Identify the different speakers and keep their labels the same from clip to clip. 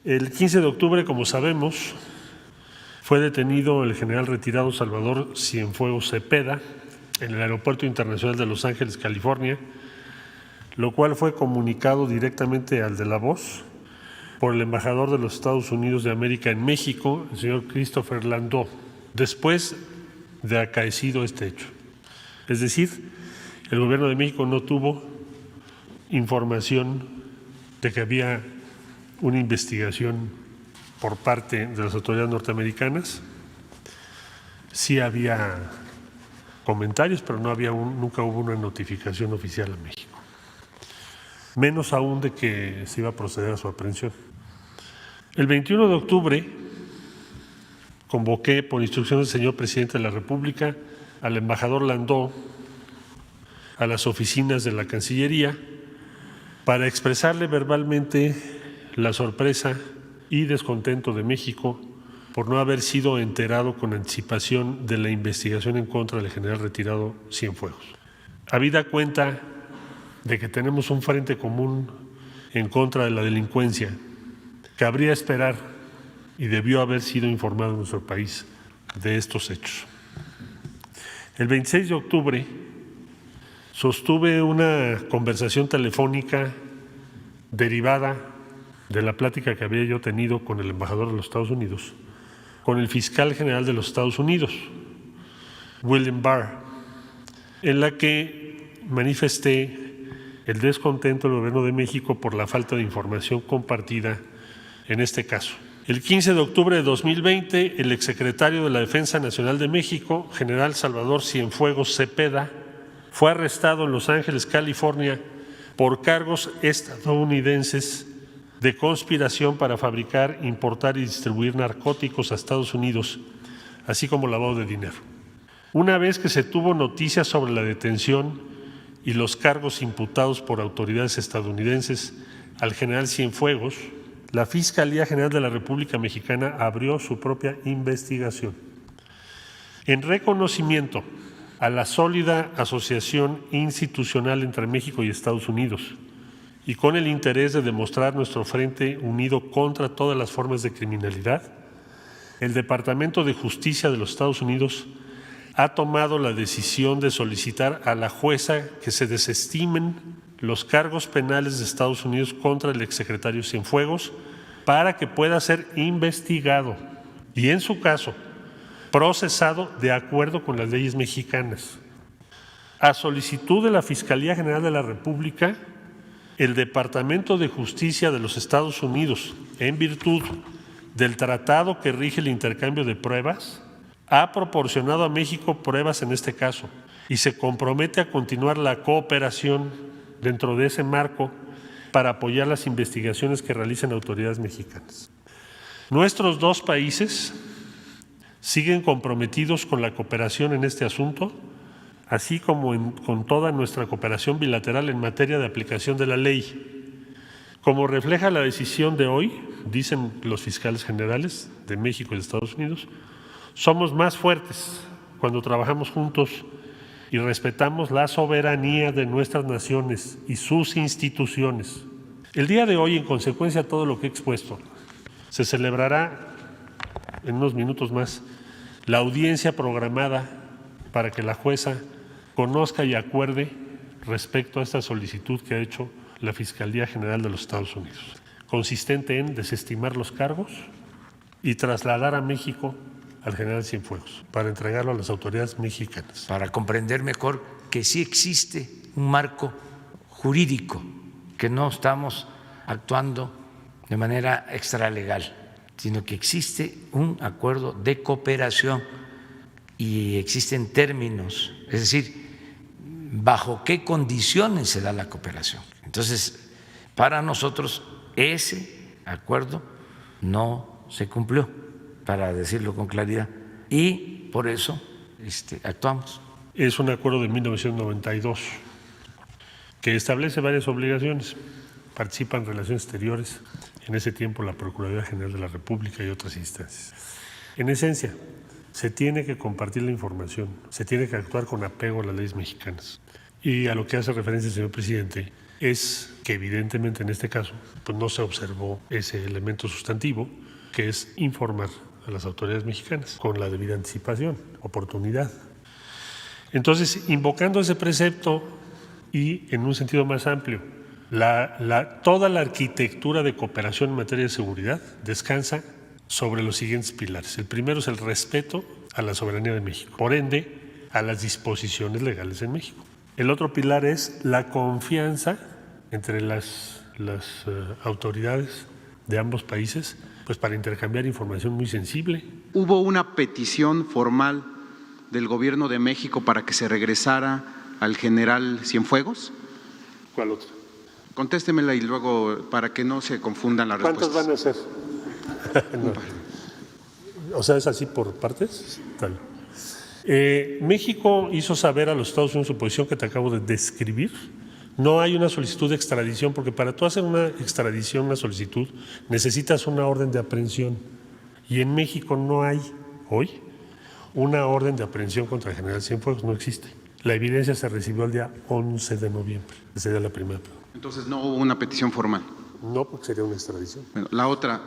Speaker 1: El 15 de octubre, como sabemos, fue detenido el general retirado Salvador Cienfuegos Cepeda en el Aeropuerto Internacional de Los Ángeles, California, lo cual fue comunicado directamente al de La Voz por el embajador de los Estados Unidos de América en México, el señor Christopher Landau, después de acaecido este hecho. Es decir, el gobierno de México no tuvo información de que había una investigación por parte de las autoridades norteamericanas. Sí había comentarios, pero nunca hubo una notificación oficial a México. Menos aún de que se iba a proceder a su aprehensión. El 21 de octubre convoqué, por instrucción del señor presidente de la República, al embajador Landau a las oficinas de la Cancillería para expresarle verbalmente la sorpresa y descontento de México por no haber sido enterado con anticipación de la investigación en contra del general retirado Cienfuegos. Habida cuenta de que tenemos un frente común en contra de la delincuencia, cabría esperar y debió haber sido informado en nuestro país de estos hechos. El 26 de octubre sostuve una conversación telefónica derivada de la plática que había yo tenido con el embajador de los Estados Unidos, con el fiscal general de los Estados Unidos, William Barr, en la que manifesté el descontento del gobierno de México por la falta de información compartida en este caso. El 15 de octubre de 2020, el exsecretario de la Defensa Nacional de México, general Salvador Cienfuegos Cepeda, fue arrestado en Los Ángeles, California, por cargos estadounidenses de conspiración para fabricar, importar y distribuir narcóticos a Estados Unidos, así como lavado de dinero. Una vez que se tuvo noticias sobre la detención y los cargos imputados por autoridades estadounidenses al general Cienfuegos, la Fiscalía General de la República Mexicana abrió su propia investigación. En reconocimiento a la sólida asociación institucional entre México y Estados Unidos y con el interés de demostrar nuestro frente unido contra todas las formas de criminalidad, el Departamento de Justicia de los Estados Unidos ha tomado la decisión de solicitar a la jueza que se desestimen los cargos penales de Estados Unidos contra el exsecretario Cienfuegos para que pueda ser investigado y, en su caso, procesado de acuerdo con las leyes mexicanas. A solicitud de la Fiscalía General de la República, el Departamento de Justicia de los Estados Unidos, en virtud del tratado que rige el intercambio de pruebas, ha proporcionado a México pruebas en este caso y se compromete a continuar la cooperación dentro de ese marco para apoyar las investigaciones que realicen autoridades mexicanas. Nuestros dos países siguen comprometidos con la cooperación en este asunto, así como con toda nuestra cooperación bilateral en materia de aplicación de la ley. Como refleja la decisión de hoy, dicen los fiscales generales de México y de Estados Unidos, somos más fuertes cuando trabajamos juntos y respetamos la soberanía de nuestras naciones y sus instituciones. El día de hoy, en consecuencia de todo lo que he expuesto, se celebrará en unos minutos más la audiencia programada para que la jueza conozca y acuerde respecto a esta solicitud que ha hecho la Fiscalía General de los Estados Unidos, consistente en desestimar los cargos y trasladar a México al general Cienfuegos para entregarlo a las autoridades mexicanas.
Speaker 2: Para comprender mejor que sí existe un marco jurídico, que no estamos actuando de manera extralegal, sino que existe un acuerdo de cooperación y existen términos, es decir, bajo qué condiciones se da la cooperación. Entonces, para nosotros ese acuerdo no se cumplió, para decirlo con claridad, y por eso actuamos.
Speaker 1: Es un acuerdo de 1992 que establece varias obligaciones. Participan Relaciones Exteriores, en ese tiempo la Procuraduría General de la República y otras instancias. En esencia, se tiene que compartir la información, se tiene que actuar con apego a las leyes mexicanas. Y a lo que hace referencia el señor presidente es que que evidentemente en este caso pues no se observó ese elemento sustantivo, que es informar a las autoridades mexicanas con la debida anticipación, oportunidad. Entonces, invocando ese precepto y en un sentido más amplio, toda la arquitectura de cooperación en materia de seguridad descansa sobre los siguientes pilares. El primero es el respeto a la soberanía de México, por ende, a las disposiciones legales en México. El otro pilar es la confianza entre las autoridades de ambos países, pues para intercambiar información muy sensible.
Speaker 3: ¿Hubo una petición formal del gobierno de México para que se regresara al general Cienfuegos?
Speaker 1: ¿Cuál otra?
Speaker 3: Contéstemela y luego para que no se confundan las respuestas.
Speaker 1: ¿Cuántas van a ser? No. O sea, ¿es así por partes? Está bien. México hizo saber a los Estados Unidos su posición que te acabo de describir. No hay una solicitud de extradición, porque para tú hacer una extradición, una solicitud, necesitas una orden de aprehensión. Y en México no hay, hoy, una orden de aprehensión contra el general Cienfuegos, no existe. La evidencia se recibió el día 11 de noviembre, esa sería la primera pregunta.
Speaker 3: Entonces no hubo una petición formal.
Speaker 1: No, porque sería una extradición.
Speaker 3: Bueno, la otra,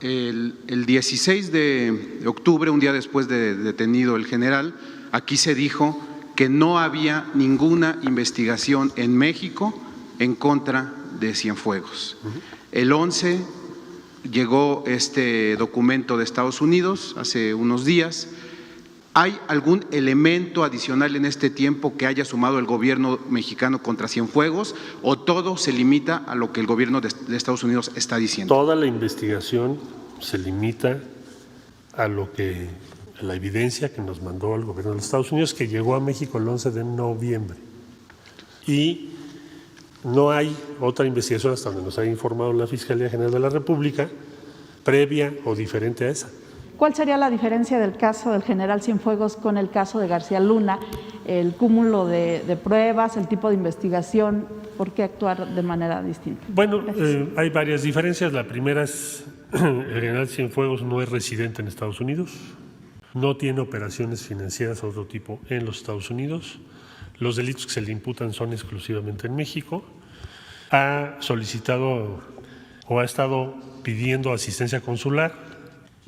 Speaker 3: el 16 de octubre, un día después de detenido el general, aquí se dijo que no había ninguna investigación en México en contra de Cienfuegos. El 11 llegó este documento de Estados Unidos hace unos días. ¿Hay algún elemento adicional en este tiempo que haya sumado el gobierno mexicano contra Cienfuegos o todo se limita a lo que el gobierno de Estados Unidos está diciendo?
Speaker 1: Toda la investigación se limita a la evidencia que nos mandó el gobierno de los Estados Unidos, que llegó a México el 11 de noviembre. Y no hay otra investigación, hasta donde nos ha informado la Fiscalía General de la República, previa o diferente a esa.
Speaker 4: ¿Cuál sería la diferencia del caso del general Cienfuegos con el caso de García Luna? El cúmulo de pruebas, el tipo de investigación, ¿por qué actuar de manera distinta?
Speaker 1: Bueno, hay varias diferencias. La primera es, el general Cienfuegos no es residente en Estados Unidos, no tiene operaciones financieras de otro tipo en los Estados Unidos, los delitos que se le imputan son exclusivamente en México, ha solicitado o ha estado pidiendo asistencia consular.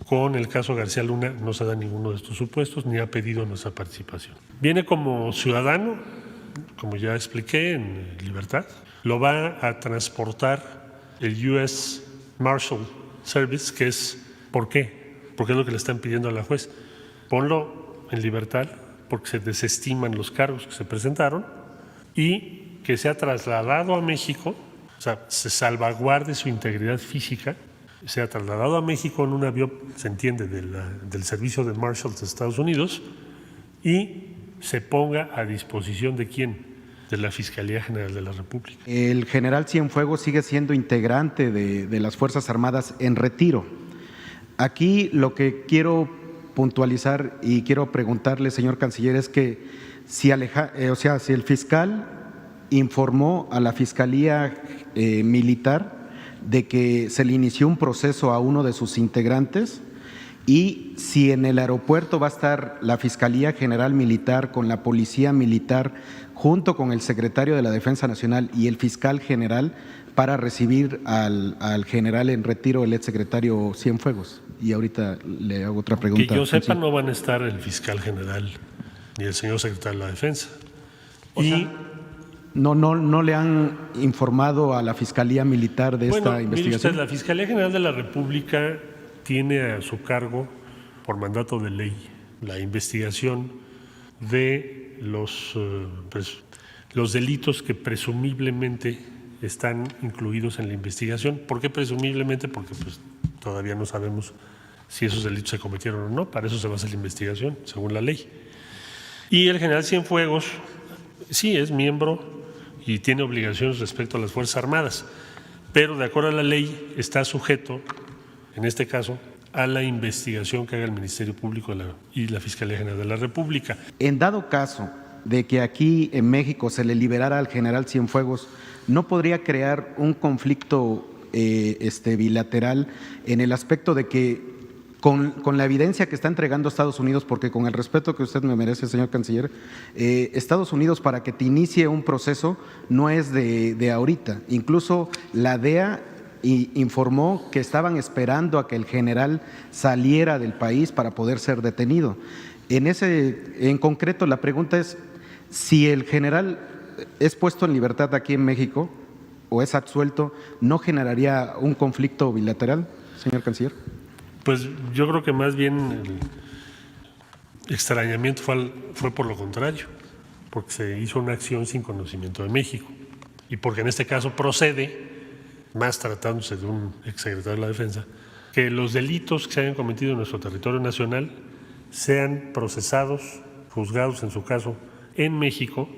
Speaker 1: Con el caso García Luna no se da ninguno de estos supuestos ni ha pedido nuestra participación. Viene como ciudadano, como ya expliqué, en libertad. Lo va a transportar el US Marshal Service, que es, ¿por qué? Porque es lo que le están pidiendo a la juez. Ponlo en libertad porque se desestiman los cargos que se presentaron y que sea trasladado a México, o sea, se salvaguarde su integridad física, sea trasladado a México en un avión, se entiende, del servicio de Marshals de Estados Unidos y se ponga a disposición de ¿quién? De la Fiscalía General de la República.
Speaker 5: El general Cienfuegos sigue siendo integrante de las Fuerzas Armadas en retiro. Aquí lo que quiero puntualizar y quiero preguntarle, señor canciller, es que si el fiscal informó a la Fiscalía Militar de que se le inició un proceso a uno de sus integrantes y si en el aeropuerto va a estar la Fiscalía General Militar con la Policía Militar junto con el secretario de la Defensa Nacional y el fiscal general para recibir al general en retiro, el exsecretario Cienfuegos. Y ahorita le hago otra pregunta.
Speaker 1: Que yo sepa, no van a estar el fiscal general ni el señor secretario de la Defensa.
Speaker 5: ¿No le han informado a la Fiscalía Militar de esta investigación?
Speaker 1: Mire usted, la Fiscalía General de la República tiene a su cargo, por mandato de ley, la investigación de los delitos que presumiblemente están incluidos en la investigación. ¿Por qué presumiblemente? Porque pues, todavía no sabemos si esos delitos se cometieron o no. Para eso se basa la investigación, según la ley. Y el general Cienfuegos sí es miembro y tiene obligaciones respecto a las Fuerzas Armadas, pero de acuerdo a la ley está sujeto, en este caso, a la investigación que haga el Ministerio Público y la Fiscalía General de la República.
Speaker 5: En dado caso de que aquí en México se le liberara al general Cienfuegos, ¿no podría crear un conflicto bilateral en el aspecto de que con la evidencia que está entregando Estados Unidos, porque con el respeto que usted me merece, señor canciller, Estados Unidos, para que te inicie un proceso no es de ahorita. Incluso la DEA informó que estaban esperando a que el general saliera del país para poder ser detenido. En concreto, la pregunta es, si el general es puesto en libertad aquí en México o es absuelto, ¿no generaría un conflicto bilateral, señor canciller?
Speaker 1: Pues yo creo que más bien el extrañamiento fue por lo contrario, porque se hizo una acción sin conocimiento de México y porque en este caso procede, más tratándose de un exsecretario de la Defensa, que los delitos que se hayan cometido en nuestro territorio nacional sean procesados, juzgados en su caso, en México,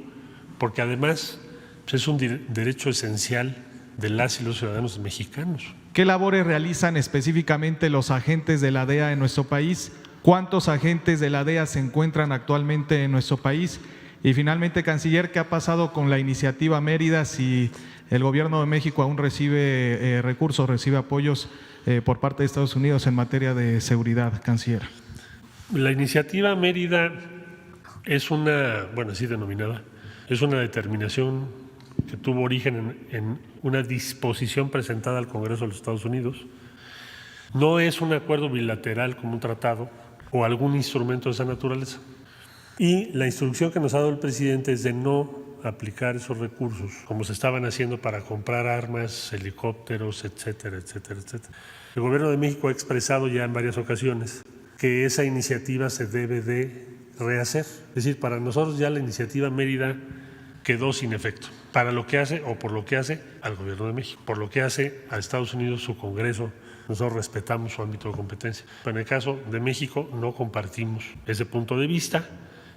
Speaker 1: porque además pues, es un derecho esencial de las y los ciudadanos mexicanos.
Speaker 6: ¿Qué labores realizan específicamente los agentes de la DEA en nuestro país? ¿Cuántos agentes de la DEA se encuentran actualmente en nuestro país? Y finalmente, canciller, ¿qué ha pasado con la iniciativa Mérida? Si el gobierno de México aún recibe recursos, recibe apoyos por parte de Estados Unidos en materia de seguridad, canciller.
Speaker 1: La iniciativa Mérida es una, bueno, así denominada, es una determinación que tuvo origen en una disposición presentada al Congreso de los Estados Unidos. No es un acuerdo bilateral como un tratado o algún instrumento de esa naturaleza. Y la instrucción que nos ha dado el presidente es de no aplicar esos recursos como se estaban haciendo para comprar armas, helicópteros, etcétera, etcétera, etcétera. El Gobierno de México ha expresado ya en varias ocasiones que esa iniciativa se debe de rehacer. Es decir, para nosotros ya la iniciativa Mérida quedó sin efecto, para lo que hace o por lo que hace al Gobierno de México, por lo que hace a Estados Unidos, su Congreso. Nosotros respetamos su ámbito de competencia. Pero en el caso de México no compartimos ese punto de vista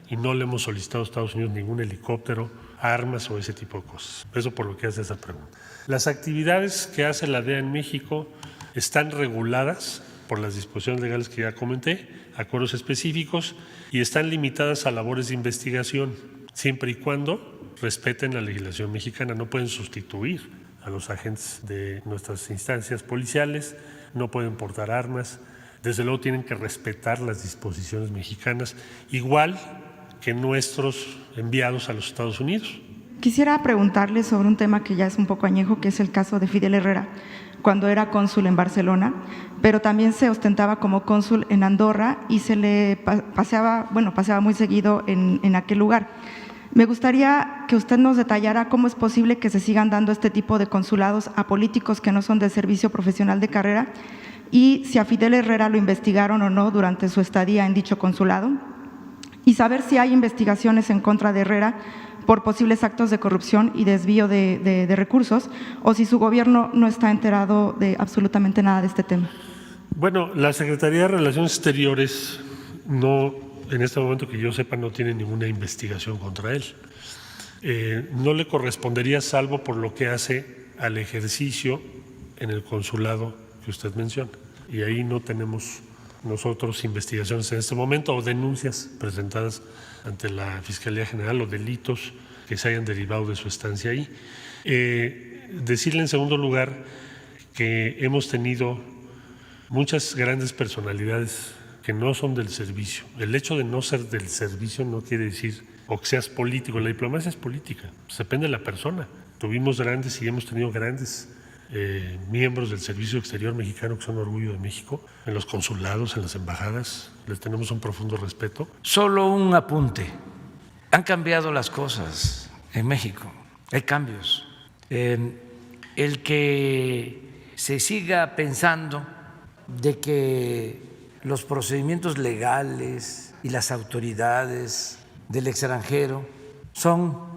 Speaker 1: y no le hemos solicitado a Estados Unidos ningún helicóptero, armas o ese tipo de cosas. Eso por lo que hace esa pregunta. Las actividades que hace la DEA en México están reguladas por las disposiciones legales que ya comenté, acuerdos específicos, y están limitadas a labores de investigación, siempre y cuando respeten la legislación mexicana. No pueden sustituir a los agentes de nuestras instancias policiales, no pueden portar armas, desde luego tienen que respetar las disposiciones mexicanas, igual que nuestros enviados a los Estados Unidos.
Speaker 7: Quisiera preguntarle sobre un tema que ya es un poco añejo, que es el caso de Fidel Herrera, cuando era cónsul en Barcelona, pero también se ostentaba como cónsul en Andorra y se le paseaba muy seguido en aquel lugar. Me gustaría que usted nos detallara cómo es posible que se sigan dando este tipo de consulados a políticos que no son de servicio profesional de carrera y si a Fidel Herrera lo investigaron o no durante su estadía en dicho consulado y saber si hay investigaciones en contra de Herrera por posibles actos de corrupción y desvío de recursos o si su gobierno no está enterado de absolutamente nada de este tema.
Speaker 1: Bueno, la Secretaría de Relaciones Exteriores no, en este momento que yo sepa, no tiene ninguna investigación contra él. No le correspondería salvo por lo que hace al ejercicio en el consulado que usted menciona. Y ahí no tenemos nosotros investigaciones en este momento o denuncias presentadas ante la Fiscalía General o delitos que se hayan derivado de su estancia ahí. Decirle en segundo lugar que hemos tenido muchas grandes personalidades que no son del servicio. El hecho de no ser del servicio no quiere decir o que seas político. La diplomacia es política, depende de la persona. Tuvimos grandes y hemos tenido grandes miembros del Servicio Exterior mexicano que son orgullo de México, en los consulados, en las embajadas, les tenemos un profundo respeto.
Speaker 2: Solo un apunte. Han cambiado las cosas en México, hay cambios. El que se siga pensando de que los procedimientos legales y las autoridades del extranjero son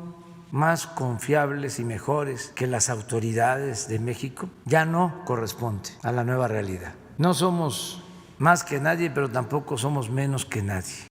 Speaker 2: más confiables y mejores que las autoridades de México, ya no corresponde a la nueva realidad. No somos más que nadie, pero tampoco somos menos que nadie.